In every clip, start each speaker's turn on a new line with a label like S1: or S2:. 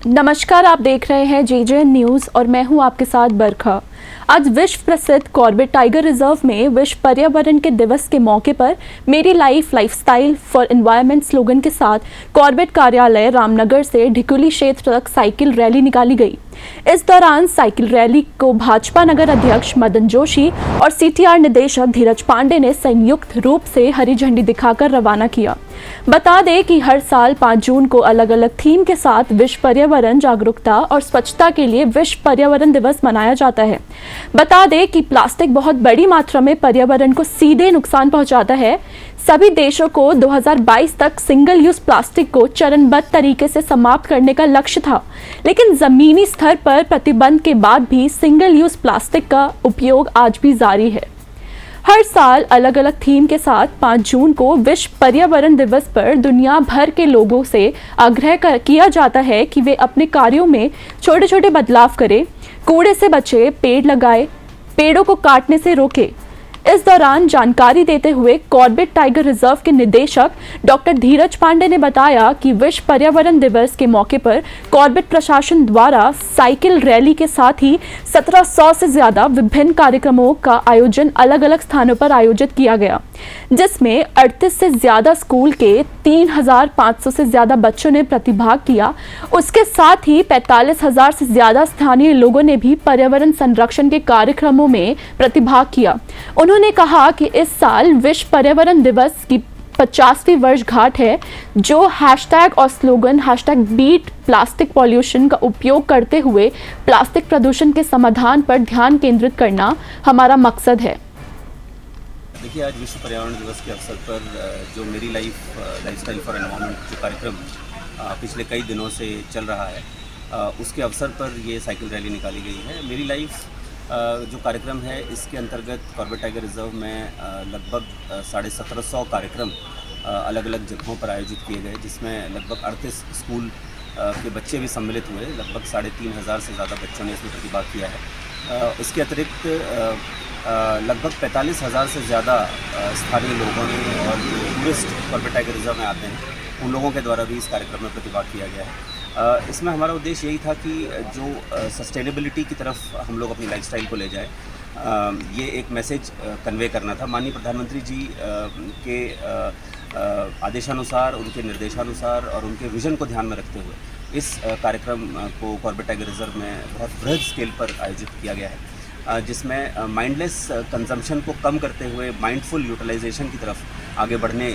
S1: नमस्कार, आप देख रहे हैं जेजे न्यूज़ और मैं हूं आपके साथ बरखा। आज विश्व प्रसिद्ध कॉर्बेट टाइगर रिजर्व में विश्व पर्यावरण के दिवस के मौके पर मेरी life lifestyle for environment slogan के साथ कॉर्बेट कार्यालय रामनगर से ढिकुली क्षेत्र तक साइकिल रैली निकाली गई। इस दौरान साइकिल रैली को भाजपा नगर अध्यक्ष मदन जोशी और सीटीआर निदेशक धीरज पांडे ने संयुक्त रूप से हरी झंडी दिखाकर रवाना किया। बता दें कि हर साल 5 जून को अलग अलग थीम के साथ विश्व पर्यावरण जागरूकता और स्वच्छता के लिए विश्व पर्यावरण दिवस मनाया जाता है। बता दें कि प्लास्टिक बहुत बड़ी मात्रा में पर्यावरण को सीधे नुकसान पहुंचाता है। सभी देशों को 2022 तक सिंगल यूज प्लास्टिक को चरणबद्ध तरीके से समाप्त करने का लक्ष्य था, लेकिन जमीनी स्तर पर प्रतिबंध के बाद भी सिंगल यूज प्लास्टिक का उपयोग आज भी जारी है। हर साल अलग अलग थीम के साथ 5 जून को विश्व पर्यावरण दिवस पर दुनिया भर के लोगों से आग्रह किया जाता है कि वे अपने कार्यों में छोटे छोटे बदलाव करें, कूड़े से बचे, पेड़ लगाए, पेड़ों को काटने से रोके। इस दौरान जानकारी देते हुए कॉर्बेट टाइगर रिजर्व के निदेशक डॉक्टर धीरज पांडे ने बताया कि विश्व पर्यावरण दिवस के मौके पर कॉर्बेट प्रशासन द्वारा साइकिल रैली के साथ ही 1700 से ज्यादा विभिन्न कार्यक्रमों का आयोजन अलग अलग स्थानों पर आयोजित किया गया, जिसमें 38 से ज्यादा स्कूल के 3500 से ज्यादा बच्चों ने प्रतिभाग किया। उसके साथ ही 45,000 से ज्यादा स्थानीय लोगों ने भी पर्यावरण संरक्षण के कार्यक्रमों में प्रतिभाग किया। उन्होंने कहा कि इस साल विश्व पर्यावरण दिवस की 50वीं वर्षगांठ है, जो हैशटैग और स्लोगन #बीट प्लास्टिक पॉल्यूशन का उपयोग करते हुए प्लास्टिक प्रदूषण के समाधान पर ध्यान केंद्रित करना हमारा मकसद है।
S2: देखिए, आज विश्व पर्यावरण दिवस के अवसर पर जो मेरी लाइफस्टाइल फॉर एनवायरनमेंट जो कार्यक्रम पिछले कई दिनों से चल रहा है, उसके अवसर पर ये साइकिल रैली निकाली गई है। मेरी लाइफ जो कार्यक्रम है, इसके अंतर्गत कॉर्बेट टाइगर रिजर्व में लगभग 1750 कार्यक्रम अलग अलग जगहों पर आयोजित किए गए, जिसमें लगभग 38 स्कूल के बच्चे भी सम्मिलित हुए। लगभग 3500 से ज़्यादा बच्चों ने इसमें प्रतिभाग किया है। इसके अतिरिक्त लगभग 45,000 से ज़्यादा स्थानीय लोगों ने और टूरिस्ट कॉर्बेट टाइगर रिजर्व में आते हैं, उन लोगों के द्वारा भी इस कार्यक्रम में प्रतिभाग किया गया है। इसमें हमारा उद्देश्य यही था कि जो सस्टेनेबिलिटी की तरफ हम लोग अपनी लाइफस्टाइल को ले जाएं, ये एक मैसेज कन्वे करना था। माननीय प्रधानमंत्री जी के आदेशानुसार, उनके निर्देशानुसार और उनके विज़न को ध्यान में रखते हुए इस कार्यक्रम को कॉर्बेट टाइगर रिजर्व में बहुत बृहद स्केल पर आयोजित किया गया है, जिसमें माइंडलेस कंजम्पशन को कम करते हुए माइंडफुल यूटिलाइजेशन की तरफ आगे बढ़ने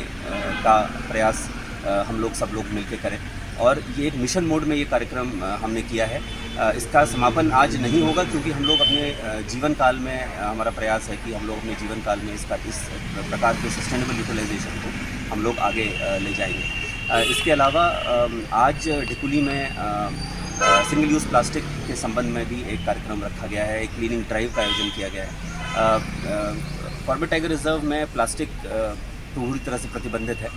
S2: का प्रयास हम लोग सब लोग मिलकर करें। और ये एक मिशन मोड में ये कार्यक्रम हमने किया है। इसका समापन आज नहीं होगा, क्योंकि हम लोग अपने जीवन काल में, हमारा प्रयास है कि हम लोग अपने जीवन काल में इस प्रकार के सस्टेनेबल यूटिलाइजेशन को हम लोग आगे ले जाएंगे। इसके अलावा आज ढिकुली में सिंगल यूज़ प्लास्टिक के संबंध में भी एक कार्यक्रम रखा गया है, एक क्लीनिंग ड्राइव का आयोजन किया गया है। कॉर्बेट टाइगर रिजर्व में प्लास्टिक पूरी तरह से प्रतिबंधित है,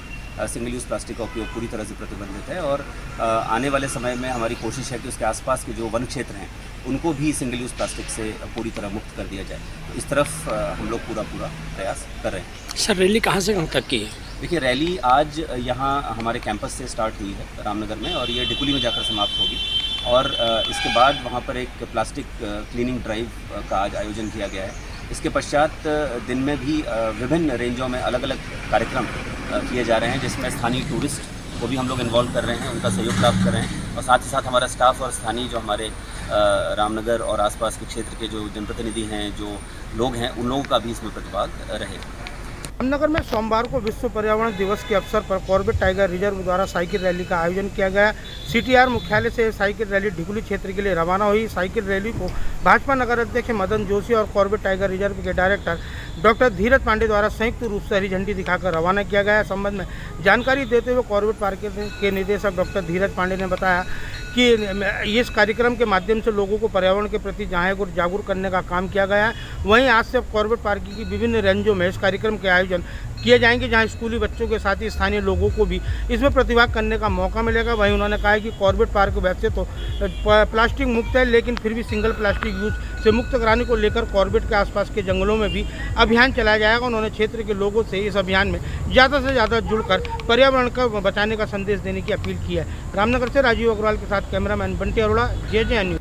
S2: सिंगल यूज़ प्लास्टिक का उपयोग पूरी तरह से प्रतिबंधित है, और आने वाले समय में हमारी कोशिश है कि उसके आसपास के जो वन क्षेत्र हैं, उनको भी सिंगल यूज़ प्लास्टिक से पूरी तरह मुक्त कर दिया जाए। तो इस तरफ हम लोग पूरा प्रयास कर रहे हैं।
S3: सर, रैली कहाँ से कहाँ तक की है?
S2: देखिए, रैली आज यहाँ हमारे कैंपस से स्टार्ट हुई है रामनगर में, और ये ढिकुली में जाकर समाप्त होगी। और इसके बाद वहाँ पर एक प्लास्टिक क्लीनिंग ड्राइव का आज आयोजन किया गया है। इसके पश्चात दिन में भी विभिन्न रेंजों में अलग अलग कार्यक्रम किए जा रहे हैं, जिसमें स्थानीय टूरिस्ट को भी हम लोग इन्वॉल्व कर रहे हैं, उनका सहयोग प्राप्त कर रहे हैं, और साथ ही साथ हमारा स्टाफ और स्थानीय जो हमारे रामनगर और आसपास के क्षेत्र के जो जनप्रतिनिधि हैं, जो लोग हैं, उन लोगों का भी इसमें प्रतिभाग रहेगा।
S4: रामनगर में सोमवार को विश्व पर्यावरण दिवस के अवसर पर कॉर्बेट टाइगर रिजर्व द्वारा साइकिल रैली का आयोजन किया गया। सीटीआर मुख्यालय से साइकिल रैली ढिकुली क्षेत्र के लिए रवाना हुई। साइकिल रैली को भाजपा नगर अध्यक्ष मदन जोशी और कॉर्बेट टाइगर रिजर्व के डायरेक्टर डॉक्टर धीरज पांडे द्वारा संयुक्त रूप से हरी झंडी दिखाकर रवाना किया गया है। संबंध में जानकारी देते हुए कॉर्बेट पार्क के निदेशक डॉक्टर धीरज पांडे ने बताया कि इस कार्यक्रम के माध्यम से लोगों को पर्यावरण के प्रति जागरूक करने का काम किया गया है। वहीं आज से कॉर्बेट पार्क की विभिन्न रेंजों में इस कार्यक्रम के आयोजन किए जाएंगे, जहां स्कूली बच्चों के साथ ही स्थानीय लोगों को भी इसमें प्रतिभाग करने का मौका मिलेगा। वहीं उन्होंने कहा है कि कॉर्बेट पार्क वैसे तो प्लास्टिक मुक्त है, लेकिन फिर भी सिंगल प्लास्टिक यूज से मुक्त कराने को लेकर कॉर्बेट के आसपास के जंगलों में भी अभियान चलाया जाएगा। उन्होंने क्षेत्र के लोगों से इस अभियान में ज़्यादा से ज़्यादा जुड़कर पर्यावरण को बचाने का संदेश देने की अपील की है। रामनगर से राजीव अग्रवाल के साथ cameraman Bunty Arora, JJ news.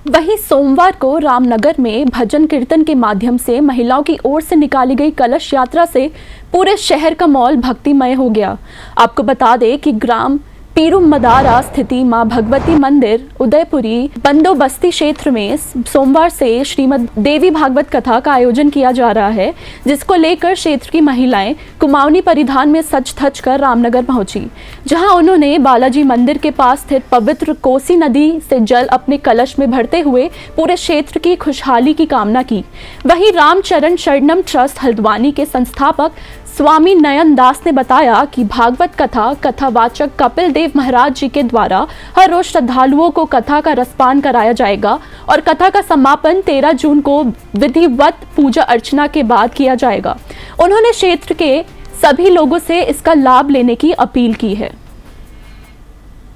S1: वहीं सोमवार को रामनगर में भजन कीर्तन के माध्यम से महिलाओं की ओर से निकाली गई कलश यात्रा से पूरे शहर का माहौल भक्तिमय हो गया। आपको बता दें कि ग्राम पीरुमदारा स्थिति मां भगवती मंदिर उदयपुरी बंदोबस्ती क्षेत्र में सोमवार से श्रीमद देवी भागवत कथा का आयोजन किया जा रहा है, जिसको लेकर क्षेत्र की महिलाएं कुमाऊनी परिधान में सज धज कर रामनगर पहुंची, जहां उन्होंने बालाजी मंदिर के पास स्थित पवित्र कोसी नदी से जल अपने कलश में भरते हुए पूरे क्षेत्र की खुशहाली की कामना की। वहीं रामचरण शरणम ट्रस्ट हल्द्वानी के संस्थापक स्वामी नयन दास ने बताया कि भागवत कथावाचक कपिल देव महाराज जी के द्वारा हर रोज श्रद्धालुओं को कथा का रसपान कराया जाएगा और कथा का समापन 13 जून को विधिवत पूजा अर्चना के बाद किया जाएगा। उन्होंने क्षेत्र के सभी लोगों से इसका लाभ लेने की अपील की है।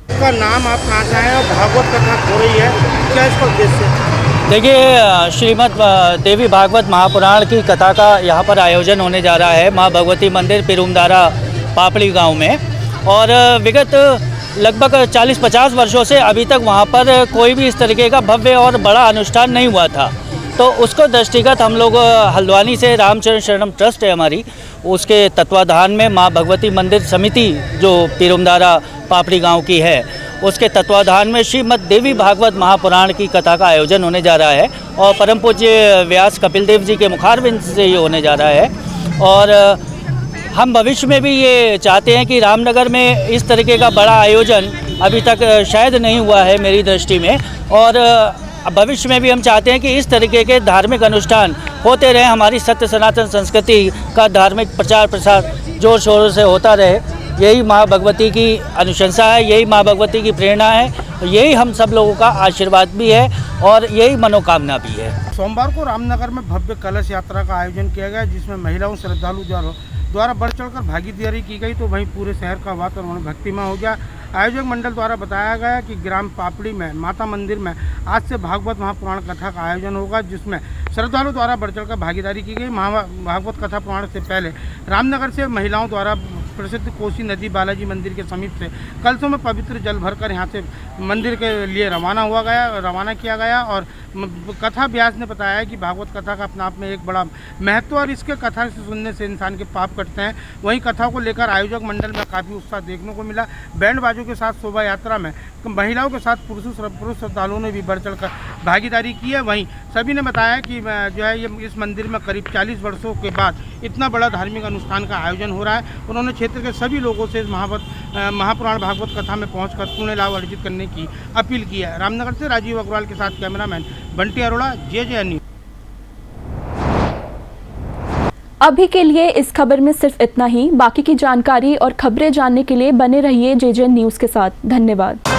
S4: इसका नाम आप कहाँ से आए और भागवत कथा हो रही है, क्या इसका उद्देश्य है?
S5: देखिए, श्रीमद् देवी भागवत महापुराण की कथा का यहाँ पर आयोजन होने जा रहा है माँ भगवती मंदिर पीरुमदारा पापड़ी गांव में। और विगत लगभग 40-50 वर्षों से अभी तक वहाँ पर कोई भी इस तरीके का भव्य और बड़ा अनुष्ठान नहीं हुआ था। तो उसको दृष्टिगत हम लोग हल्द्वानी से रामचरण शरणम ट्रस्ट है हमारी, उसके तत्वाधान में माँ भगवती मंदिर समिति जो पीरुमदारा पापड़ी गांव की है, उसके तत्वाधान में श्रीमद् देवी भागवत महापुराण की कथा का आयोजन होने जा रहा है और परम पूज्य व्यास कपिल देव जी के मुखारविंद से ये होने जा रहा है। और हम भविष्य में भी ये चाहते हैं कि रामनगर में इस तरीके का बड़ा आयोजन अभी तक शायद नहीं हुआ है मेरी दृष्टि में, और भविष्य में भी हम चाहते हैं कि इस तरीके के धार्मिक अनुष्ठान होते रहे, हमारी सत्य सनातन संस्कृति का धार्मिक प्रचार प्रसार जोर शोरों से होता रहे। यही माँ भगवती की अनुशंसा है, यही माँ भगवती की प्रेरणा है, यही हम सब लोगों का आशीर्वाद भी है और यही मनोकामना भी है।
S4: सोमवार को रामनगर में भव्य कलश यात्रा का आयोजन किया गया, जिसमें महिलाओं श्रद्धालु द्वारा बढ़ चढ़कर भागीदारी की गई, तो वहीं पूरे शहर का वातावरण भक्तिमय हो गया। आयोजक मंडल द्वारा बताया गया कि ग्राम पापड़ी में माता मंदिर में आज से भागवत महापुराण कथा का आयोजन होगा, जिसमें श्रद्धालु द्वारा बढ़ चढ़कर भागीदारी की गई। भागवत कथा पुराण से पहले रामनगर से महिलाओं द्वारा प्रसिद्ध कोसी नदी बालाजी मंदिर के समीप से कलशों में पवित्र जल भरकर यहाँ से मंदिर के लिए रवाना किया गया। और कथा व्यास ने बताया कि भागवत कथा का अपने आप में एक बड़ा महत्व, और इसके कथा से सुनने से इंसान के पाप कटते हैं। वहीं कथा को लेकर आयोजक मंडल में काफ़ी उत्साह देखने को मिला। बैंड बाजों के साथ शोभा यात्रा में महिलाओं के साथ पुरुष श्रद्धालुओं ने भी बढ़ चढ़कर भागीदारी की है। वहीं सभी ने बताया कि जो है ये इस मंदिर में करीब 40 वर्षों के बाद इतना बड़ा धार्मिक अनुष्ठान का आयोजन हो रहा है। उन्होंने क्षेत्र के सभी लोगों से इस महापुराण भागवत कथा में पहुंचकर पुण्य लाभ अर्जित करने की अपील की है। रामनगर से राजीव अग्रवाल के साथ cameraman Bunty Arora, JJ news.
S1: अभी के लिए इस खबर में सिर्फ इतना ही। बाकी की जानकारी और खबरें जानने के लिए बने रहिए JJ न्यूज़ के साथ। धन्यवाद।